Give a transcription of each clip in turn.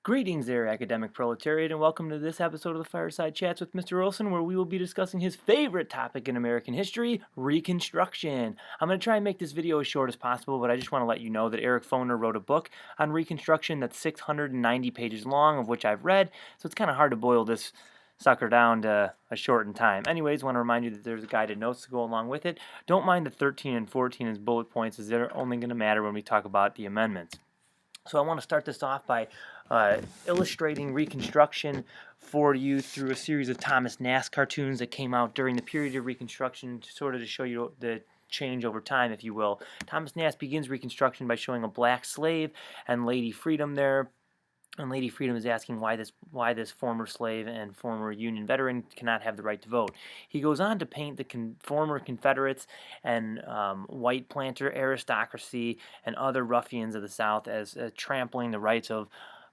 Greetings there, academic proletariat, and welcome to this episode of the Fireside Chats with Mr. Olson, where we will be discussing his favorite topic in American history, Reconstruction. I'm going to try and make this video as short as possible, but I just want to let you know that Eric Foner wrote a book on Reconstruction that's 690 pages long, of which I've read, so it's kind of hard to boil this sucker down to a shortened time. Anyways, want to remind you that there's guided notes to go along with it. Don't mind the 13 and 14 as bullet points, as they're only going to matter when we talk about the amendments. So I want to start this off by illustrating Reconstruction for you through a series of Thomas Nast cartoons that came out during the period of Reconstruction, to show you the change over time, if you will. Thomas Nast begins Reconstruction by showing a black slave and Lady Freedom there. And Lady Freedom is asking why this former slave and former Union veteran cannot have the right to vote. He goes on to paint the former Confederates and white planter aristocracy and other ruffians of the South as trampling the rights of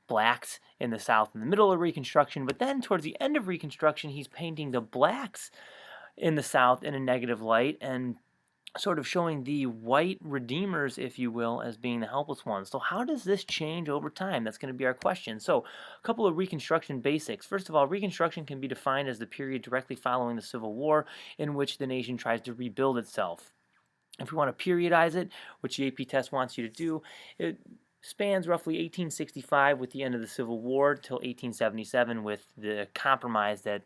blacks in the South in the middle of Reconstruction. But then towards the end of Reconstruction, he's painting the blacks in the South in a negative light and sort of showing the white redeemers, if you will, as being the helpless ones. So how does this change over time? That's going to be our question. So a couple of Reconstruction basics. First of all, Reconstruction can be defined as the period directly following the Civil War in which the nation tries to rebuild itself. If we want to periodize it, which the AP test wants you to do, it spans roughly 1865 with the end of the Civil War till 1877 with the compromise that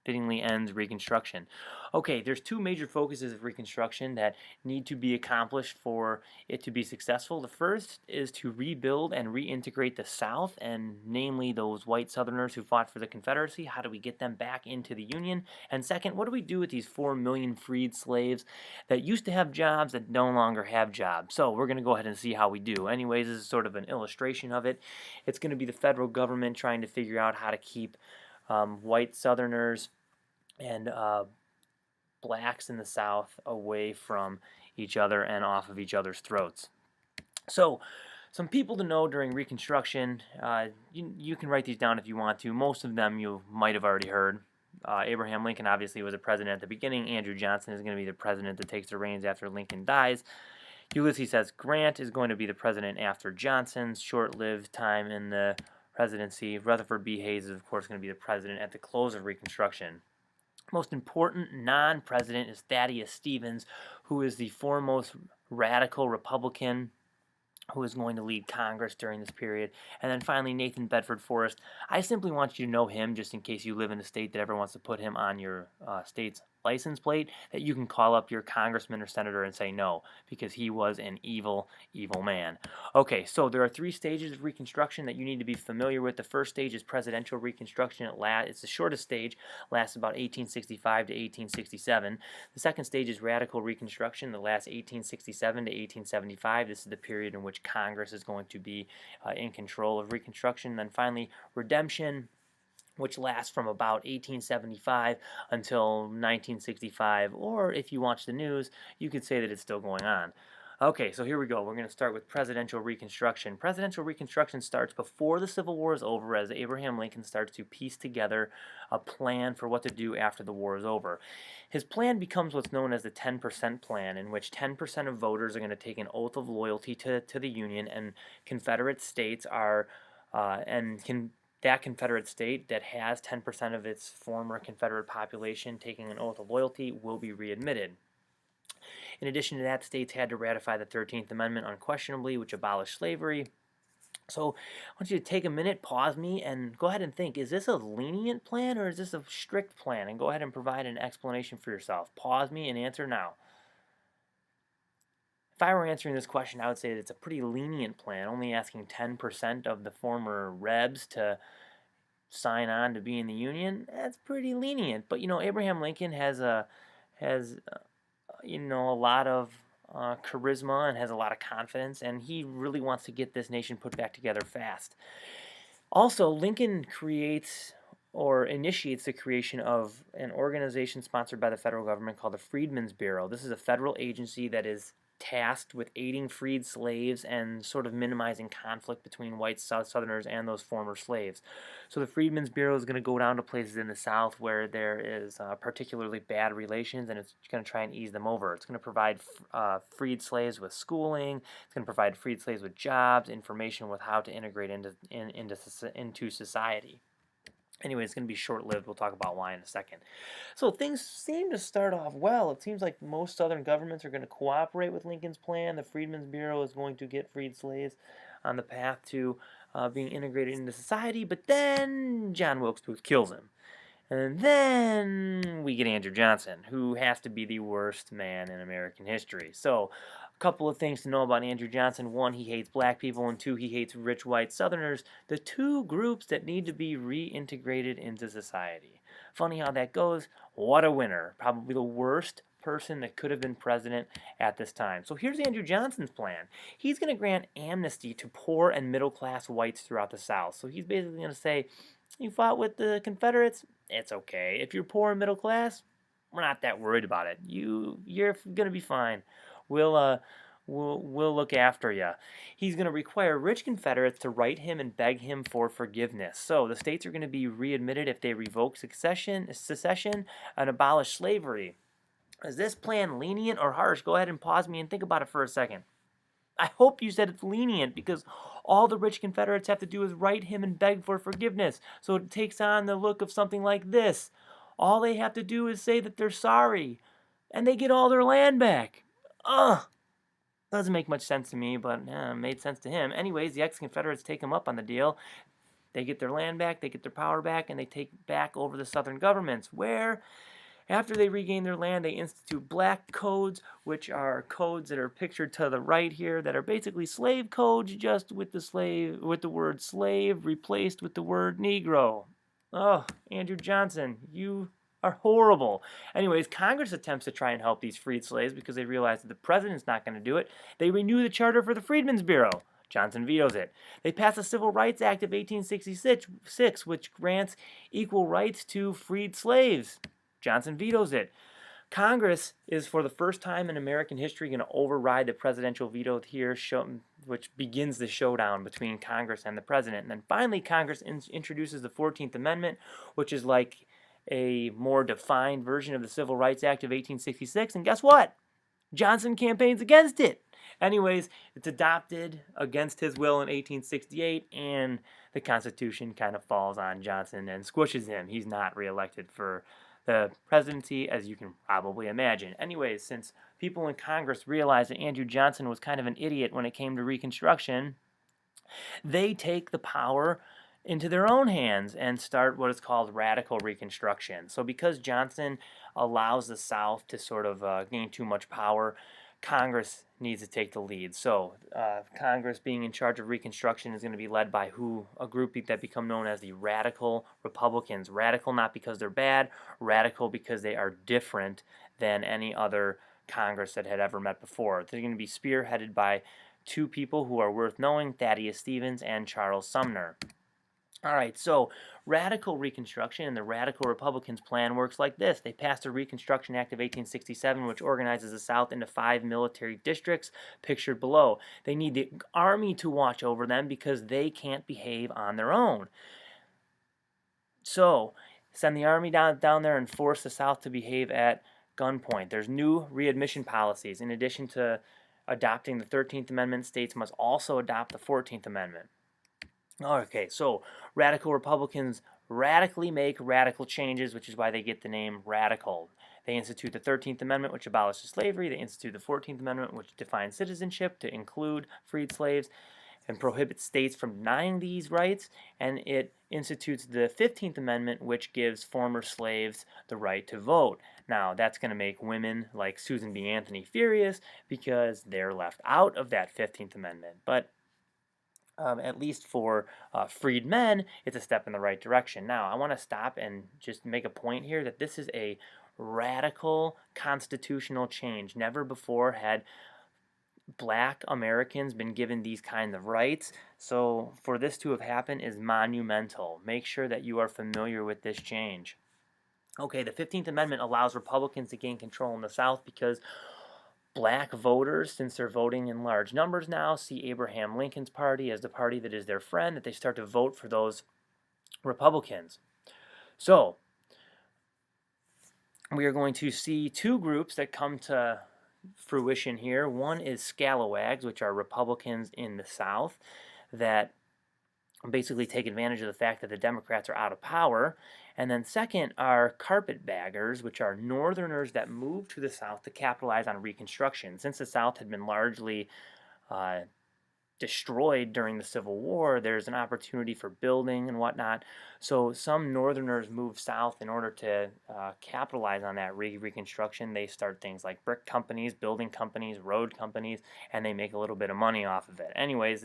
fittingly ends Reconstruction. Okay, there's two major focuses of Reconstruction that need to be accomplished for it to be successful. The first is to rebuild and reintegrate the South, and namely those white Southerners who fought for the Confederacy. How do we get them back into the Union? And second, what do we do with these 4 million freed slaves that used to have jobs that no longer have jobs? So we're going to go ahead and see how we do. Anyways, this is sort of an illustration of it. It's going to be the federal government trying to figure out how to keep white Southerners and blacks in the South away from each other and off of each other's throats. So, some people to know during Reconstruction, you can write these down if you want to. Most of them you might have already heard. Abraham Lincoln obviously was a president at the beginning. Andrew Johnson is going to be the president that takes the reins after Lincoln dies. Ulysses S. Grant is going to be the president after Johnson's short-lived time in the presidency. Rutherford B. Hayes is, of course, going to be the president at the close of Reconstruction. Most important non-president is Thaddeus Stevens, who is the foremost radical Republican who is going to lead Congress during this period. And then finally, Nathan Bedford Forrest. I simply want you to know him just in case you live in a state that ever wants to put him on your state's license plate, that you can call up your congressman or senator and say no, because he was an evil, evil man. Okay, so there are 3 stages of Reconstruction that you need to be familiar with. The first stage is presidential Reconstruction. It's the shortest stage, lasts about 1865 to 1867. The second stage is radical Reconstruction, that lasts 1867 to 1875. This is the period in which Congress is going to be in control of Reconstruction. And then finally, redemption, which lasts from about 1875 until 1965, or if you watch the news, you could say that it's still going on. Okay, so here we go. We're going to start with presidential Reconstruction. Presidential Reconstruction starts before the Civil War is over, as Abraham Lincoln starts to piece together a plan for what to do after the war is over. His plan becomes what's known as the 10% plan, in which 10% of voters are going to take an oath of loyalty to the Union, and Confederate states are, that Confederate state that has 10% of its former Confederate population taking an oath of loyalty will be readmitted. In addition to that, states had to ratify the 13th Amendment unquestionably, which abolished slavery. So I want you to take a minute, pause me, and go ahead and think, is this a lenient plan or is this a strict plan? And go ahead and provide an explanation for yourself. Pause me and answer now. If I were answering this question, I would say that it's a pretty lenient plan, only asking 10% of the former Rebs to sign on to be in the Union. That's pretty lenient. But, Abraham Lincoln has a lot of charisma and has a lot of confidence, and he really wants to get this nation put back together fast. Also, Lincoln creates or initiates the creation of an organization sponsored by the federal government called the Freedmen's Bureau. This is a federal agency that is tasked with aiding freed slaves and sort of minimizing conflict between white Southerners and those former slaves. So the Freedmen's Bureau is going to go down to places in the South where there is particularly bad relations, and it's going to try and ease them over. It's going to provide freed slaves with schooling. It's going to provide freed slaves with jobs, information with how to integrate into society. Anyway, it's going to be short-lived. We'll talk about why in a second. So things seem to start off well. It seems like most Southern governments are going to cooperate with Lincoln's plan. The Freedmen's Bureau is going to get freed slaves on the path to being integrated into society. But then John Wilkes Booth kills him. And then we get Andrew Johnson, who has to be the worst man in American history. So, a couple of things to know about Andrew Johnson. One, he hates black people, and two, he hates rich white Southerners, the two groups that need to be reintegrated into society. Funny how that goes. What a winner. Probably the worst person that could have been president at this time. So here's Andrew Johnson's plan. He's going to grant amnesty to poor and middle-class whites throughout the South. So he's basically going to say, you fought with the Confederates? It's okay. If you're poor and middle class, we're not that worried about it. You're going to be fine. We'll look after you. He's going to require rich Confederates to write him and beg him for forgiveness. So the states are going to be readmitted if they revoke secession and abolish slavery. Is this plan lenient or harsh? Go ahead and pause me and think about it for a second. I hope you said it's lenient, because all the rich Confederates have to do is write him and beg for forgiveness. So it takes on the look of something like this. All they have to do is say that they're sorry, and they get all their land back. Ugh. Doesn't make much sense to me, but it made sense to him. Anyways, the ex-Confederates take him up on the deal. They get their land back, they get their power back, and they take back over the Southern governments, where after they regain their land, they institute black codes, which are codes that are pictured to the right here, that are basically slave codes, just with the word slave replaced with the word Negro. Oh, Andrew Johnson, you are horrible. Anyways, Congress attempts to try and help these freed slaves because they realize that the president's not going to do it. They renew the charter for the Freedmen's Bureau. Johnson vetoes it. They pass the Civil Rights Act of 1866, which grants equal rights to freed slaves. Johnson vetoes it. Congress is, for the first time in American history, going to override the presidential veto here, which begins the showdown between Congress and the president. And then finally, Congress introduces the 14th Amendment, which is like a more defined version of the Civil Rights Act of 1866. And guess what? Johnson campaigns against it. Anyways, it's adopted against his will in 1868, and the Constitution kind of falls on Johnson and squishes him. He's not reelected for the presidency, as you can probably imagine. Anyways, since people in Congress realized that Andrew Johnson was kind of an idiot when it came to Reconstruction, they take the power into their own hands and start what is called radical Reconstruction. So because Johnson allows the South to sort of gain too much power, Congress needs to take the lead. So Congress, being in charge of Reconstruction, is going to be led by a group that become known as the Radical Republicans. Radical not because they're bad, radical because they are different than any other Congress that had ever met before. They're going to be spearheaded by two people who are worth knowing, Thaddeus Stevens and Charles Sumner. All right, so radical Reconstruction and the Radical Republicans' plan works like this. They passed the Reconstruction Act of 1867, which organizes the South into 5 military districts, pictured below. They need the Army to watch over them because they can't behave on their own. So, send the Army down there and force the South to behave at gunpoint. There's new readmission policies. In addition to adopting the 13th Amendment, states must also adopt the 14th Amendment. Okay, so radical Republicans radically make radical changes, which is why they get the name radical. They institute the 13th Amendment, which abolishes slavery. They institute the 14th Amendment, which defines citizenship to include freed slaves and prohibits states from denying these rights. And it institutes the 15th Amendment, which gives former slaves the right to vote. Now, that's going to make women like Susan B. Anthony furious because they're left out of that 15th Amendment. But at least for freed men, it's a step in the right direction. Now, I want to stop and just make a point here that this is a radical constitutional change. Never before had black Americans been given these kinds of rights. So for this to have happened is monumental. Make sure that you are familiar with this change. Okay, the 15th Amendment allows Republicans to gain control in the South because Black voters, since they're voting in large numbers now, see Abraham Lincoln's party as the party that is their friend, that they start to vote for those Republicans. So we are going to see two groups that come to fruition here. One is scalawags, which are Republicans in the South that basically take advantage of the fact that the Democrats are out of power. And then second are carpetbaggers, which are Northerners that moved to the South to capitalize on Reconstruction. Since the South had been largely destroyed during the Civil War, there's an opportunity for building and whatnot. So some Northerners move south in order to capitalize on that Reconstruction. They start things like brick companies, building companies, road companies, and they make a little bit of money off of it. Anyways,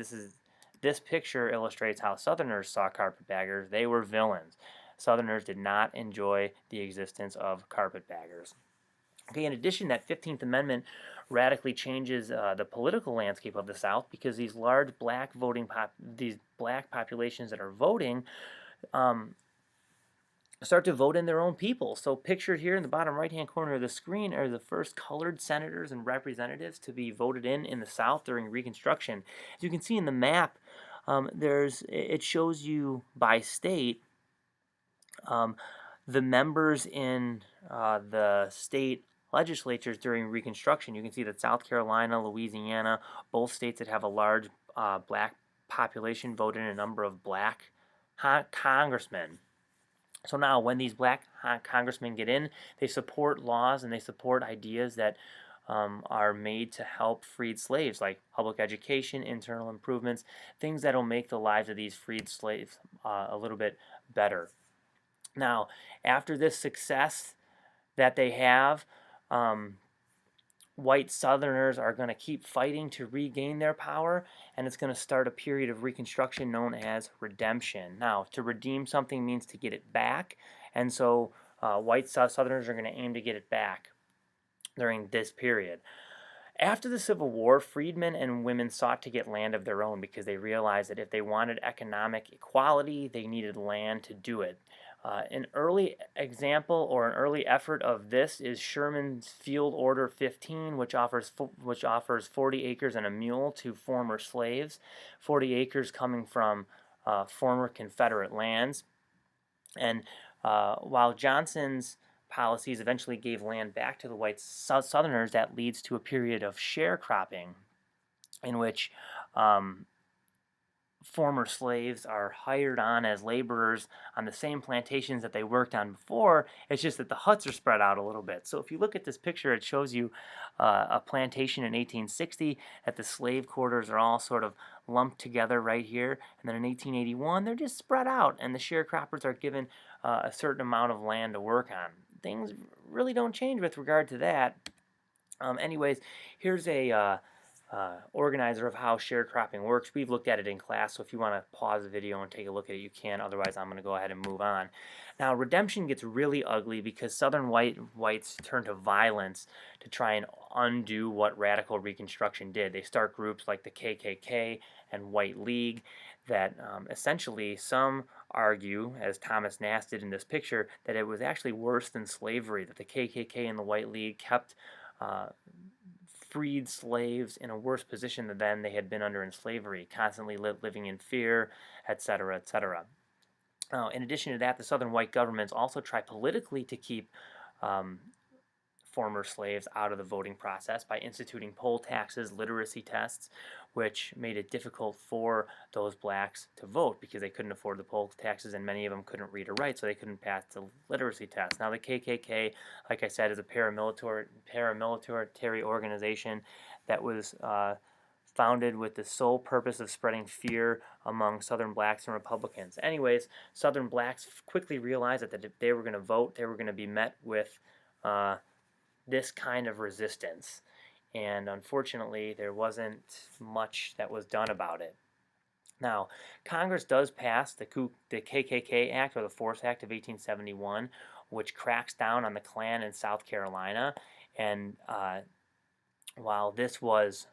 this picture illustrates how Southerners saw carpetbaggers. They were villains. Southerners did not enjoy the existence of carpetbaggers. Okay, in addition, that 15th Amendment radically changes the political landscape of the South, because these large black these black populations that are voting start to vote in their own people. So pictured here in the bottom right-hand corner of the screen are the first colored senators and representatives to be voted in the South during Reconstruction. As you can see in the map, it shows you by state the members in the state legislatures during Reconstruction. You can see that South Carolina, Louisiana, both states that have a large black population, voted in a number of black congressmen. So now when these black congressmen get in, they support laws and they support ideas that are made to help freed slaves, like public education, internal improvements, things that will make the lives of these freed slaves a little bit better. Now, after this success that they have, white Southerners are going to keep fighting to regain their power, and it's going to start a period of Reconstruction known as redemption. Now, to redeem something means to get it back, and so white Southerners are going to aim to get it back during this period. After the Civil War, freedmen and women sought to get land of their own because they realized that if they wanted economic equality, they needed land to do it. An early example or an early effort of this is Sherman's Field Order 15, which offers 40 acres and a mule to former slaves, 40 acres coming from former Confederate lands. And while Johnson's policies eventually gave land back to the white Southerners, that leads to a period of sharecropping in which former slaves are hired on as laborers on the same plantations that they worked on before. It's just that the huts are spread out a little bit. So if you look at this picture, it shows you a plantation in 1860, that the slave quarters are all sort of lumped together right here. And then in 1881, they're just spread out, and the sharecroppers are given a certain amount of land to work on. Things really don't change with regard to that. Anyways, here's a organizer of how sharecropping works. We've looked at it in class, so if you want to pause the video and take a look at it, you can. Otherwise, I'm going to go ahead and move on. Now, redemption gets really ugly because Southern whites turn to violence to try and undo what radical Reconstruction did. They start groups like the KKK and White League that essentially some argue, as Thomas Nast did in this picture, that it was actually worse than slavery, that the KKK and the White League kept freed slaves in a worse position than they had been under in slavery, constantly living in fear, etc., etc. In addition to that, the Southern white governments also try politically to keep former slaves out of the voting process by instituting poll taxes, literacy tests, which made it difficult for those blacks to vote because they couldn't afford the poll taxes, and many of them couldn't read or write, so they couldn't pass the literacy test. Now, the KKK, like I said, is a paramilitary organization that was founded with the sole purpose of spreading fear among Southern blacks and Republicans. Anyways, Southern blacks quickly realized that if they were going to vote, they were going to be met with this kind of resistance. And unfortunately, there wasn't much that was done about it. Now, Congress does pass the KKK Act, or the Force Act of 1871, which cracks down on the Klan in South Carolina. And while this was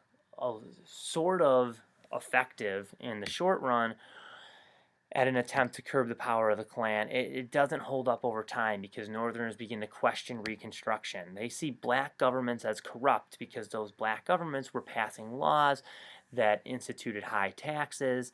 sort of effective in the short run, at an attempt to curb the power of the Klan. It doesn't hold up over time because Northerners begin to question Reconstruction. They see black governments as corrupt because those black governments were passing laws that instituted high taxes,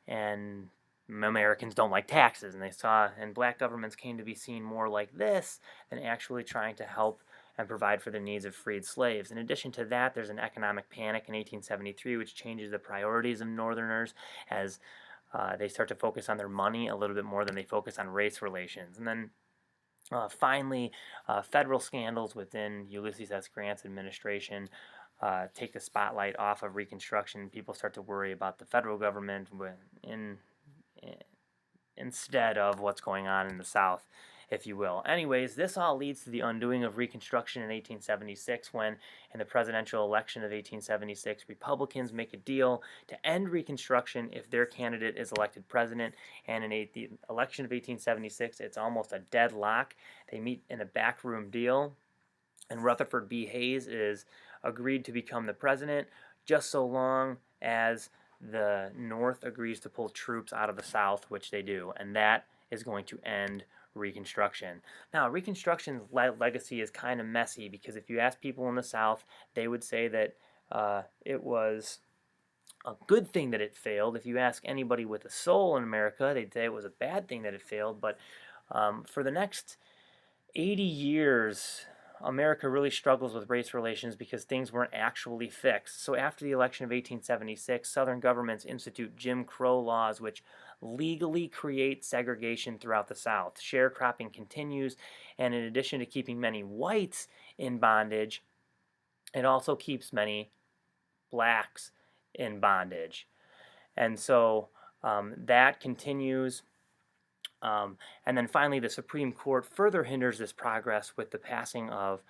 and Americans don't like taxes, and black governments came to be seen more like this than actually trying to help and provide for the needs of freed slaves. In addition to that, there's an economic panic in 1873, which changes the priorities of Northerners as they start to focus on their money a little bit more than they focus on race relations. And then finally, federal scandals within Ulysses S. Grant's administration take the spotlight off of Reconstruction. People start to worry about the federal government instead of what's going on in the South, if you will. Anyways, this all leads to the undoing of Reconstruction in 1876 when, in the presidential election of 1876, Republicans make a deal to end Reconstruction if their candidate is elected president. And in the election of 1876, it's almost a deadlock. They meet in a backroom deal, and Rutherford B. Hayes is agreed to become the president just so long as the North agrees to pull troops out of the South, which they do, and that is going to end Reconstruction. Now, Reconstruction's legacy is kind of messy because if you ask people in the South, they would say that it was a good thing that it failed. If you ask anybody with a soul in America, they'd say it was a bad thing that it failed. But for the next 80 years, America really struggles with race relations because things weren't actually fixed. So after the election of 1876, Southern governments institute Jim Crow laws, which legally create segregation throughout the South. Sharecropping continues, and in addition to keeping many whites in bondage, it also keeps many blacks in bondage. And so that continues. And then finally, the Supreme Court further hinders this progress with the passing of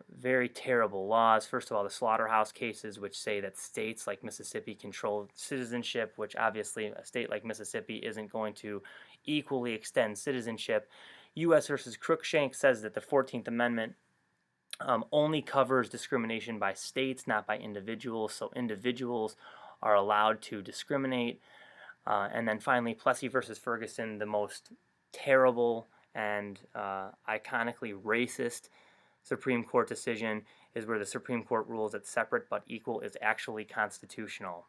very terrible laws. First of all, the slaughterhouse cases, which say that states like Mississippi control citizenship, which obviously a state like Mississippi isn't going to equally extend citizenship. U.S. versus Cruikshank says that the 14th Amendment only covers discrimination by states, not by individuals, so individuals are allowed to discriminate. And then finally, Plessy versus Ferguson, the most terrible and iconically racist Supreme Court decision, is where the Supreme Court rules that separate but equal is actually constitutional.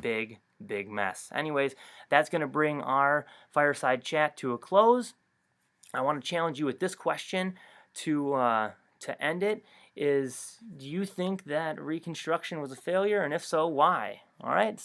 Big, big mess. Anyways, that's going to bring our fireside chat to a close. I want to challenge you with this question to end it. Do you think that Reconstruction was a failure? And if so, why? All right.